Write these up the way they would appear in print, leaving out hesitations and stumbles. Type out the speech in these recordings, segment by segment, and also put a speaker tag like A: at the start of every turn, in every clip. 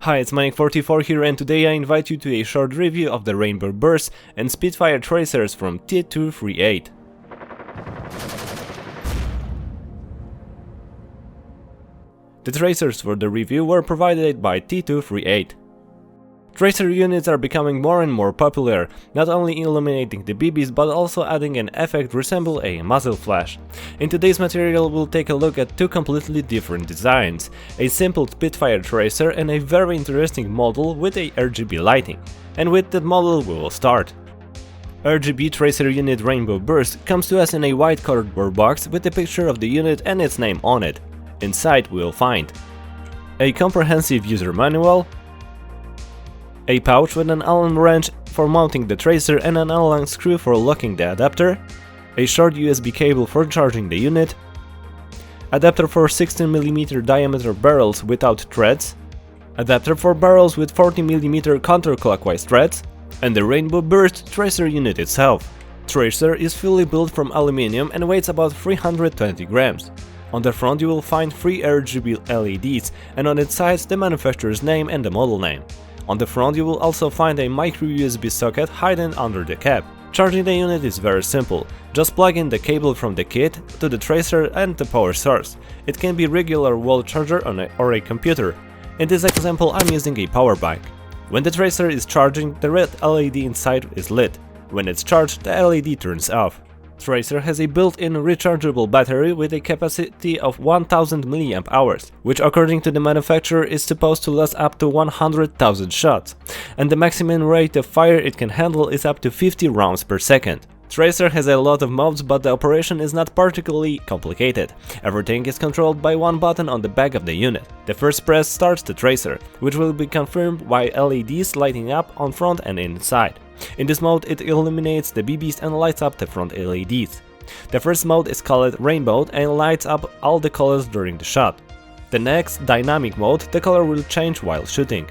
A: Hi, it's Manic44 here, and today I invite you to a short review of the Rainbow Burst and Spitfire tracers from T238. The tracers for the review were provided by T238. Tracer units are becoming more and more popular, not only illuminating the BBs but also adding an effect resembling a muzzle flash. In today's material we'll take a look at two completely different designs, a simple Spitfire tracer and a very interesting model with a RGB lighting. And with that model we will start. RGB tracer unit Rainbow Burst comes to us in a white cardboard box with a picture of the unit and its name on it. Inside we will find a comprehensive user manual, a pouch with an Allen wrench for mounting the tracer and an Allen screw for locking the adapter, a short USB cable for charging the unit, adapter for 16mm diameter barrels without threads, adapter for barrels with 40mm counterclockwise threads, and the Rainbow Burst tracer unit itself. Tracer is fully built from aluminum and weighs about 320 grams. On the front you will find 3 RGB LEDs and on its sides the manufacturer's name and the model name. On the front you will also find a micro USB socket hidden under the cap. Charging the unit is very simple, just plug in the cable from the kit to the tracer and the power source. It can be regular wall charger or a computer. In this example I'm using a power bank. When the tracer is charging, the red LED inside is lit. When it's charged, the LED turns off. Tracer has a built-in rechargeable battery with a capacity of 1000 mAh, which according to the manufacturer is supposed to last up to 100,000 shots, and the maximum rate of fire it can handle is up to 50 rounds per second. Tracer has a lot of modes, but the operation is not particularly complicated. Everything is controlled by one button on the back of the unit. The first press starts the tracer, which will be confirmed by LEDs lighting up on front and inside. In this mode it illuminates the BBs and lights up the front LEDs. The first mode is called Rainbow and lights up all the colors during the shot. The next, Dynamic mode, the color will change while shooting.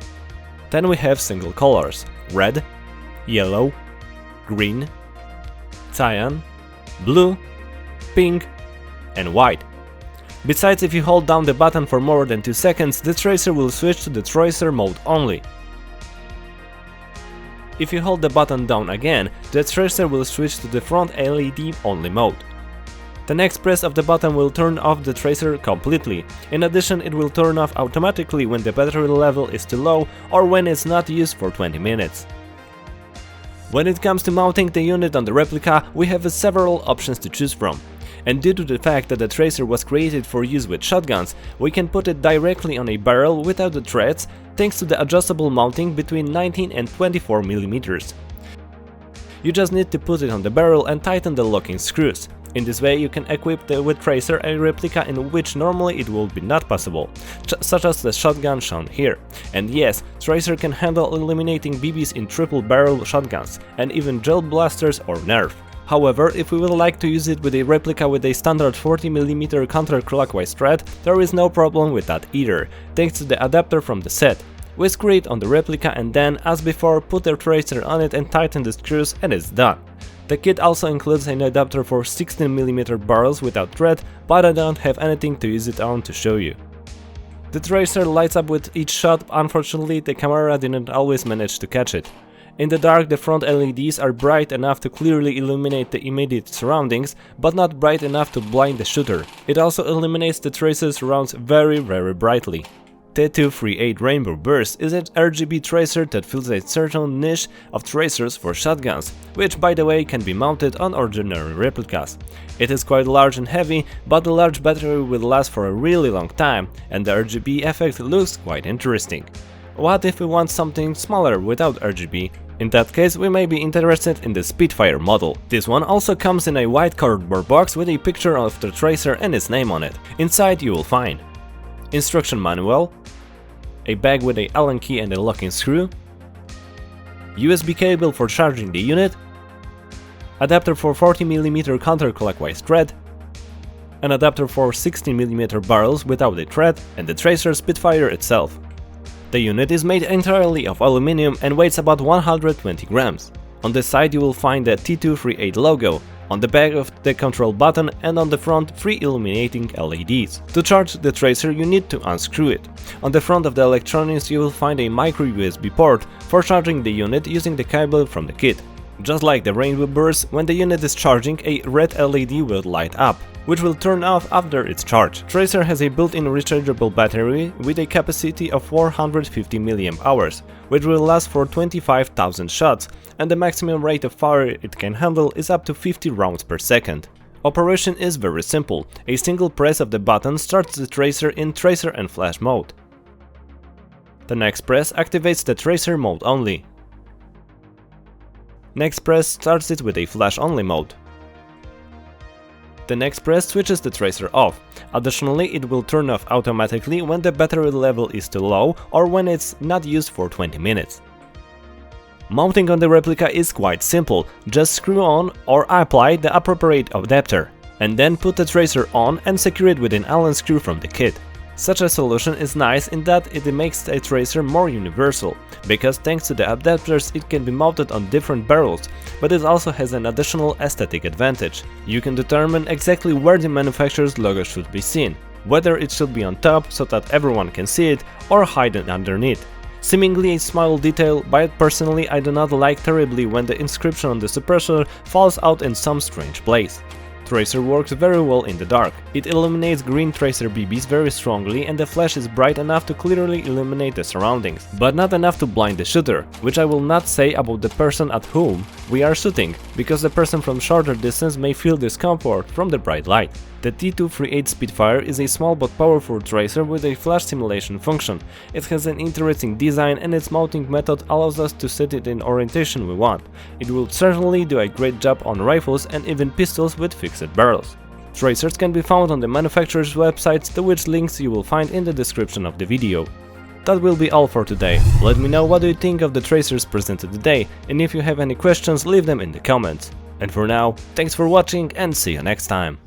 A: Then we have single colors: red, yellow, green, cyan, blue, pink and white. Besides, if you hold down the button for more than 2 seconds, the tracer will switch to the tracer mode only. If you hold the button down again, the tracer will switch to the front LED only mode. The next press of the button will turn off the tracer completely. In addition, it will turn off automatically when the battery level is too low or when it's not used for 20 minutes. When it comes to mounting the unit on the replica, we have several options to choose from. And due to the fact that the tracer was created for use with shotguns, we can put it directly on a barrel without the threads, thanks to the adjustable mounting between 19 and 24 mm. You just need to put it on the barrel and tighten the locking screws. In this way you can equip with tracer a replica in which normally it would be not possible, such as the shotgun shown here. And yes, tracer can handle illuminating BBs in triple barrel shotguns, and even gel blasters or Nerf. However, if we would like to use it with a replica with a standard 40mm counterclockwise thread, there is no problem with that either, thanks to the adapter from the set. We screw it on the replica and then, as before, put the tracer on it and tighten the screws and it's done. The kit also includes an adapter for 16mm barrels without thread, but I don't have anything to use it on to show you. The tracer lights up with each shot, unfortunately the camera didn't always manage to catch it. In the dark, the front LEDs are bright enough to clearly illuminate the immediate surroundings, but not bright enough to blind the shooter. It also illuminates the tracer's rounds very brightly. T238 Rainbow Burst is an RGB tracer that fills a certain niche of tracers for shotguns, which by the way can be mounted on ordinary replicas. It is quite large and heavy, but the large battery will last for a really long time, and the RGB effect looks quite interesting. What if we want something smaller without RGB? In that case we may be interested in the Spitfire model. This one also comes in a white cardboard box with a picture of the tracer and its name on it. Inside you will find instruction manual, a bag with an Allen key and a locking screw, USB cable for charging the unit, adapter for 40mm counterclockwise thread, an adapter for 16mm barrels without a thread, and the tracer Spitfire itself. The unit is made entirely of aluminum and weighs about 120 grams. On the side you will find the T238 logo, On the back of the control button and on the front 3 illuminating LEDs. To charge the tracer you need to unscrew it. On the front of the electronics you will find a micro USB port for charging the unit using the cable from the kit. Just like the rainbow bursts, when the unit is charging, a red LED will light up, which will turn off after its charge. Tracer has a built-in rechargeable battery with a capacity of 450 mAh, which will last for 25,000 shots, and the maximum rate of fire it can handle is up to 50 rounds per second. Operation is very simple. A single press of the button starts the tracer in tracer and flash mode. The next press activates the tracer mode only. Next press starts it with a flash only mode. The next press switches the tracer off. Additionally, it will turn off automatically when the battery level is too low or when it's not used for 20 minutes. Mounting on the replica is quite simple, just screw on or apply the appropriate adapter, and then put the tracer on and secure it with an Allen screw from the kit. Such a solution is nice in that it makes a tracer more universal, because thanks to the adapters it can be mounted on different barrels, but it also has an additional aesthetic advantage. You can determine exactly where the manufacturer's logo should be seen, whether it should be on top so that everyone can see it or hidden underneath. Seemingly a small detail, but personally I do not like terribly when the inscription on the suppressor falls out in some strange place. Tracer works very well in the dark. It illuminates green tracer BBs very strongly and the flash is bright enough to clearly illuminate the surroundings, but not enough to blind the shooter, which I will not say about the person at whom we are shooting, because the person from shorter distance may feel discomfort from the bright light. The T238 Spitfire is a small but powerful tracer with a flash simulation function. It has an interesting design and its mounting method allows us to set it in orientation we want. It will certainly do a great job on rifles and even pistols with fixed barrels. Tracers can be found on the manufacturer's websites, the which links you will find in the description of the video. That will be all for today. Let me know what do you think of the tracers presented today, and if you have any questions leave them in the comments. And for now, thanks for watching and see you next time.